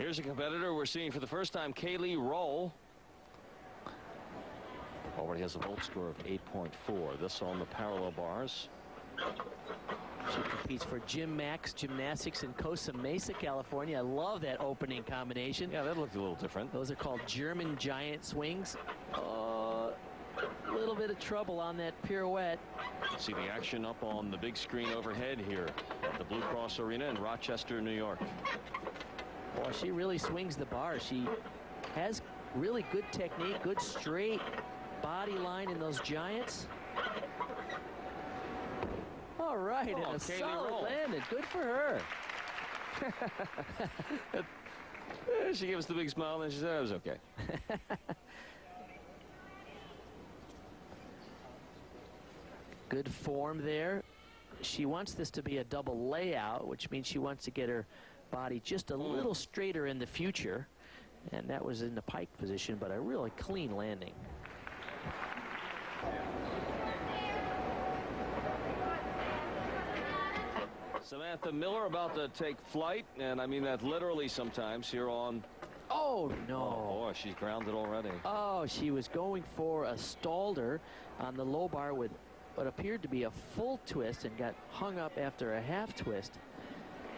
Here's a competitor we're seeing for the first time, Kaylee Roll. Already has a vault score of 8.4. This on the parallel bars. She competes for Jim Max Gymnastics in Costa Mesa, California. I love that opening combination. Yeah, that looked a little different. Those are called German giant swings. A little bit of trouble on that pirouette. See the action up on the big screen overhead here at the Blue Cross Arena in Rochester, New York. Boy, she really swings the bar. She has really good technique, good straight body line in those giants. All right, and a solid landing. Good for her. She gave us the big smile and she said it was okay. Good form there. She wants this to be a double layout, which means she wants to get her body just a little straighter in the future. And that was in the pike position, but a really clean landing. Samantha Miller about to take flight, and I mean that literally sometimes here on. Oh, no. Oh, boy, she's grounded already. Oh, she was going for a stalder on the low bar with what appeared to be a full twist and got hung up after a half twist.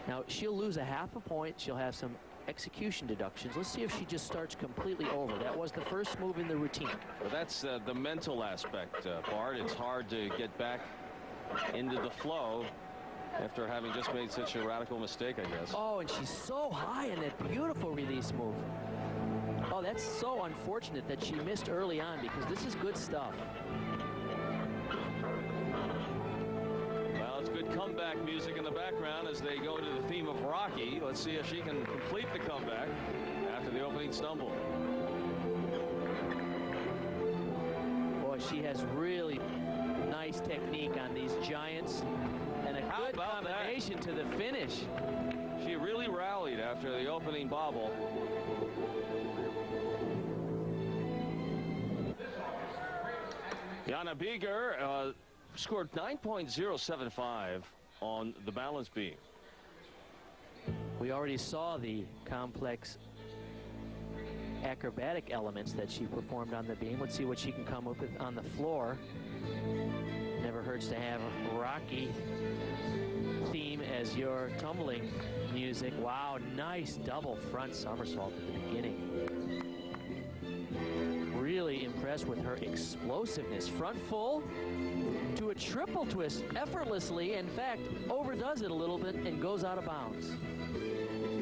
Now, she'll lose a half a point. She'll have some execution deductions. Let's see if she just starts completely over. That was the first move in the routine. Well, that's the mental aspect, Bart. It's hard to get back into the flow after having just made such a radical mistake, I guess. Oh, and she's so high in that beautiful release move. Oh, that's so unfortunate that she missed early on, because this is good stuff. Well, it's good comeback music in the background as they go to the theme of Rocky. Let's see if she can complete the comeback after the opening stumble. Boy, she has really nice technique on these giants. And a good combination to the finish. She really rallied after the opening bobble. Jana Bieger scored 9.075 on the balance beam. We already saw the complex acrobatic elements that she performed on the beam. Let's see what she can come up with on the floor. Never hurts to have a Rocky theme as your tumbling music. Wow, nice double front somersault at the beginning. Really impressed with her explosiveness. Front full to a triple twist effortlessly. In fact, overdoes it a little bit and goes out of bounds.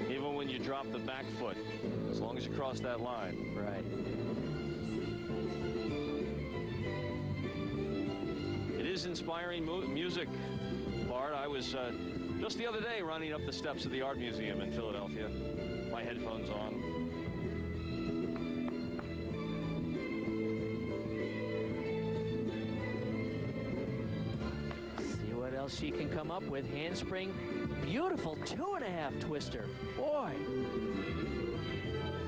Even when you drop the back foot, as long as you cross that line. Right. It is inspiring music, Bart. I was just the other day running up the steps of the Art Museum in Philadelphia. My headphones on. See what else she can come up with. Handspring, beautiful 2.5 twister. Boy,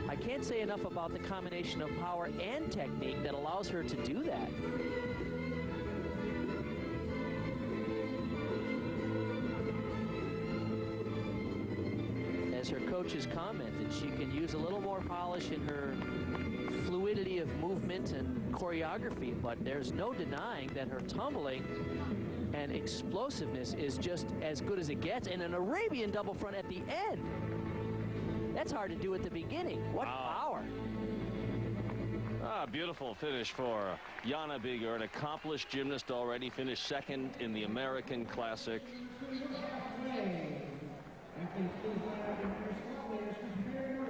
I can't say enough about the combination of power and technique that allows her to do that. As her coach has commented, she can use a little more polish in her fluidity of movement and choreography, but there's no denying that her tumbling and explosiveness is just as good as it gets, and an Arabian double front at the end. That's hard to do at the beginning. What power. Ah, beautiful finish for Jana Bieger, an accomplished gymnast, already finished second in the American Classic.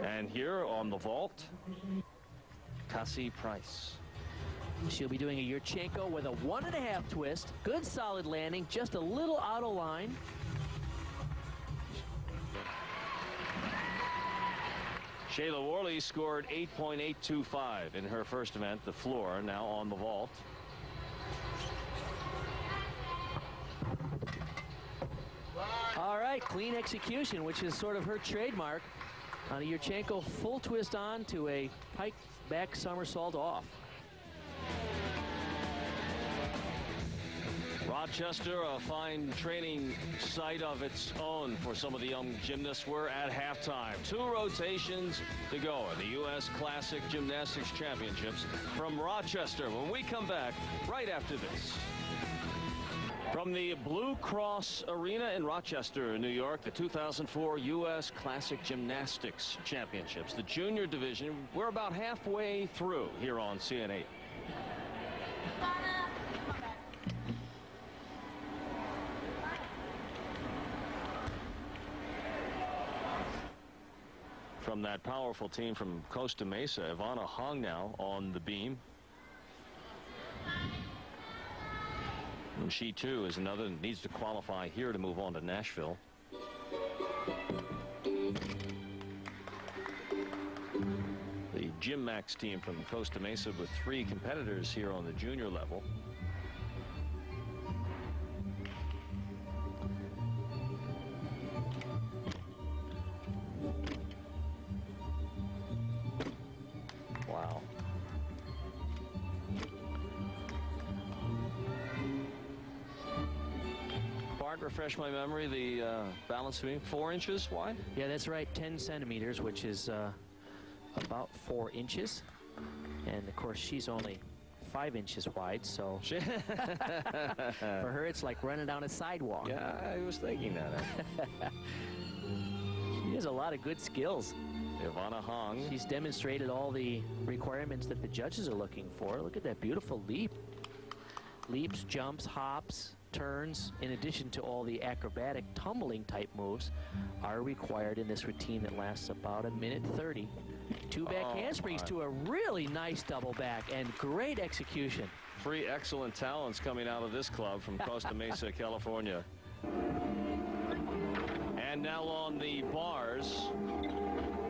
And here on the vault, Cassie Price. She'll be doing a Yurchenko with a 1.5 twist. Good solid landing, just a little out of line. Shayla Worley scored 8.825 in her first event, the floor, now on the vault. All right, clean execution, which is sort of her trademark. On a Yurchenko, full twist on to a pike back somersault off. Rochester, a fine training site of its own for some of the young gymnasts. We're at halftime. 2 rotations to go in the U.S. Classic Gymnastics Championships from Rochester. When we come back right after this. From the Blue Cross Arena in Rochester, New York, the 2004 U.S. Classic Gymnastics Championships, the junior division. We're about halfway through here on CN8. From that powerful team from Costa Mesa, Ivana Hong now on the beam. And she too is another that needs to qualify here to move on to Nashville. The Gym Max team from Costa Mesa with 3 competitors here on the junior level. Wow. Bart, refresh my memory, the balance beam 4 inches wide? Yeah, that's right, 10 centimeters, which is about 4 inches. And of course, she's only 5 inches wide, so for her, it's like running down a sidewalk. Yeah, I was thinking that. She has a lot of good skills. Ivana Hong. She's demonstrated all the requirements that the judges are looking for. Look at that beautiful leap. Leaps, jumps, hops, turns, in addition to all the acrobatic tumbling type moves, are required in this routine that lasts about 1:30. 2 back handsprings to a really nice double back, and great execution. 3 excellent talents coming out of this club from Costa Mesa, California. And now on the bars,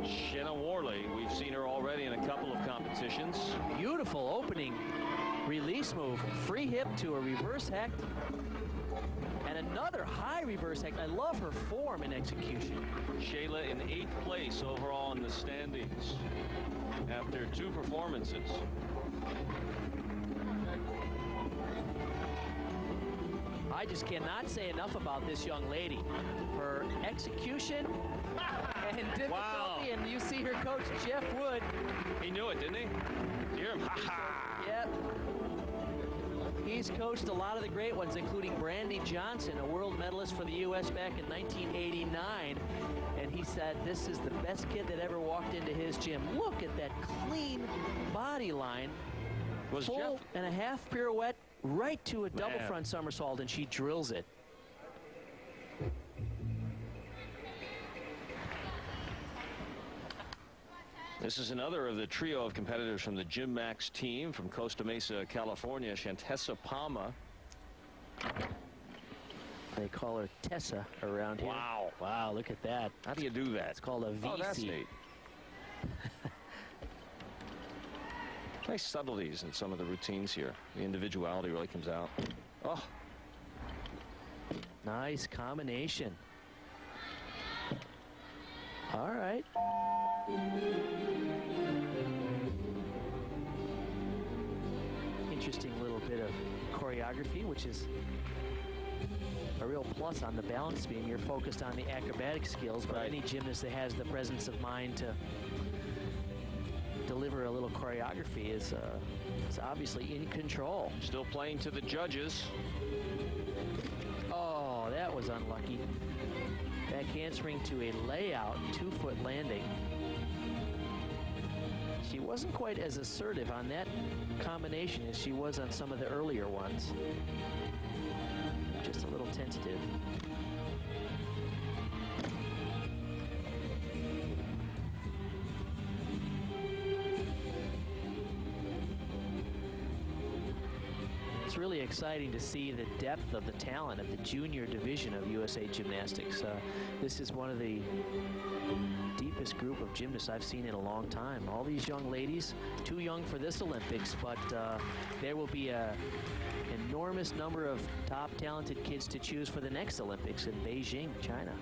Shanna Worley. We've seen her already in a couple of competitions. Beautiful opening release move. Free hip to a reverse hecht. And another high reverse hecht. I love her form and execution. Shayla in 8th place overall in the standings after 2 performances. I just cannot say enough about this young lady. Her execution and difficulty, wow. And you see her coach, Jeff Wood. He knew it, didn't he? You hear him? Ha ha! Yep. He's coached a lot of the great ones, including Brandy Johnson, a world medalist for the U.S. back in 1989. And he said, this is the best kid that ever walked into his gym. Look at that clean body line. Was Full Jeff and a half pirouette right to a double front somersault, and she drills it. This is another of the trio of competitors from the Gym Max team from Costa Mesa, California, Shantessa Palma. They call her Tessa around here. Wow. Wow, look at that. How do you do that? It's called a VC. Oh, that's neat. Nice subtleties in some of the routines here. The individuality really comes out. Oh. Nice combination. All right. Interesting little bit of choreography, which is a real plus on the balance beam. You're focused on the acrobatic skills, but any gymnast that has the presence of mind to deliver a little choreography is obviously in control. Still playing to the judges. Oh, that was unlucky. Back handspring to a layout, 2-foot landing. She wasn't quite as assertive on that combination as she was on some of the earlier ones. Just a little tentative. It's really exciting to see the depth of the talent at the junior division of USA Gymnastics. This is one of the deepest group of gymnasts I've seen in a long time. All these young ladies, too young for this Olympics, but there will be an enormous number of top talented kids to choose for the next Olympics in Beijing, China.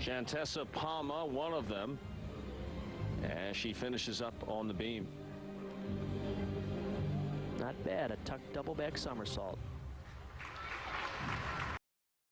Shantessa Palma, one of them, as she finishes up on the beam. Not bad. A tuck double back somersault.